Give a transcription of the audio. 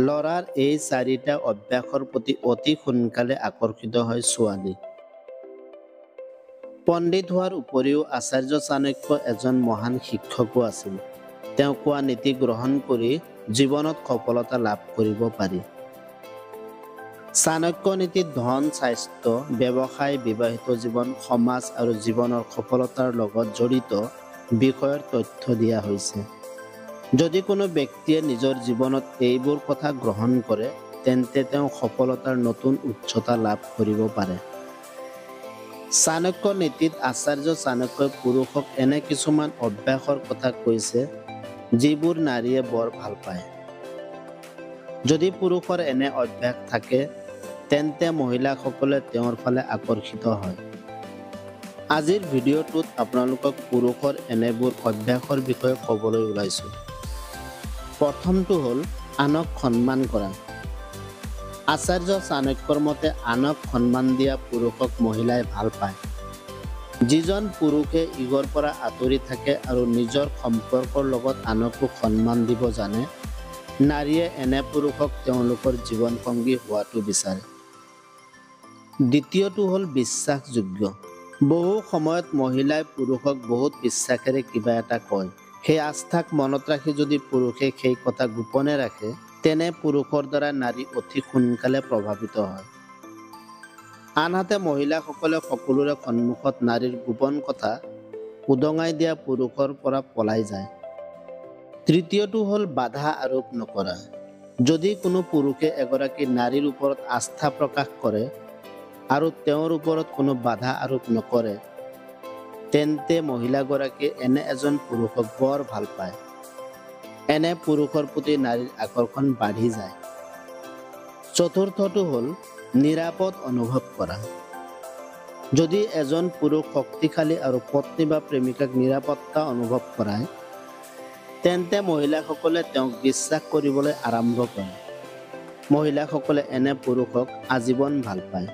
ল'ৰাৰ এই চাৰিটা অভ্যাসৰ প্ৰতি অতি সোনকালে আকৰ্ষিত হয় ছোৱালী। পণ্ডিত হোৱাৰ উপৰিও আচাৰ্য চাণক্য এজন মহান শিক্ষকো আছিল। তেওঁ কোৱা নীতি গ্ৰহণ কৰি জীৱনত সফলতা লাভ কৰিব পাৰি। চাণক্য নীতিত ধন, স্বাস্থ্য, ব্যৱসায়, বিবাহিত জীৱন, সমাজ আৰু জীৱনৰ সফলতাৰ লগত জড়িত বিষয়ৰ তথ্য দিয়া হৈছে। যদি কোনো ব্যক্তিয়ে নিজৰ জীৱনত এইবোৰ কথা গ্ৰহণ কৰে, তেন্তে তেওঁ সফলতাৰ নতুন উচ্চতা লাভ কৰিব পাৰে। চাণক্য নীতিত আচাৰ্য চাণক্যই পুৰুষক এনে কিছুমান অভ্যাসৰ কথা কৈছে যিবোৰ নাৰীয়ে বৰ ভাল পায়। যদি পুৰুষৰ এনে অভ্যাস থাকে, তেন্তে মহিলাসকলে তেওঁৰ ফালে আকৰ্ষিত হয়। আজিৰ ভিডিঅ'টোত আপোনালোকক পুৰুষৰ এনেবোৰ অভ্যাসৰ বিষয়ে ক'বলৈ ওলাইছোঁ। প্ৰথমটো হ'ল আনক সন্মান কৰা। আচাৰ্য চাণক্যৰ মতে আনক সন্মান দিয়া পুৰুষক মহিলাই ভাল পায়। যিজন পুৰুষে ইগৰ পৰা আঁতৰি থাকে আৰু নিজৰ সম্পৰ্কৰ লগত আনকো সন্মান দিব জানে, নাৰীয়ে এনে পুৰুষক তেওঁলোকৰ জীৱনসংগী হোৱাটো বিচাৰে। দ্বিতীয়টো হ'ল বিশ্বাসযোগ্য। বহু সময়ত মহিলাই পুৰুষক বহুত বিশ্বাসেৰে কিবা এটা কয়। সেই আস্থাক মনত ৰাখি যদি পুৰুষে সেই কথা গোপনে ৰাখে, তেনে পুৰুষৰ দ্বাৰা নাৰী অতি সোনকালে প্ৰভাৱিত হয়। আনহাতে মহিলাসকলে সকলোৰে সন্মুখত নাৰীৰ গোপন কথা উদঙাই দিয়া পুৰুষৰ পৰা পলাই যায়। তৃতীয়টো হ'ল বাধা আৰোপ নকৰা। যদি কোনো পুৰুষে এগৰাকী নাৰীৰ ওপৰত আস্থা প্ৰকাশ কৰে আৰু তেওঁৰ ওপৰত কোনো বাধা আৰোপ নকৰে, তেন্তে মহিলাগৰাকীয়ে এনে এজন পুৰুষক বৰ ভাল পায়। এনে পুৰুষৰ প্ৰতি নাৰীৰ আকৰ্ষণ বাঢ়ি যায়। চতুৰ্থটো হ'ল নিৰাপদ অনুভৱ কৰা। যদি এজন পুৰুষ শক্তিশালী আৰু পত্নী বা প্ৰেমিকাক নিৰাপত্তা অনুভৱ কৰায়, তেন্তে মহিলাসকলে তেওঁক বিশ্বাস কৰিবলৈ আৰম্ভ কৰে। মহিলাসকলে এনে পুৰুষক আজীৱন ভাল পায়।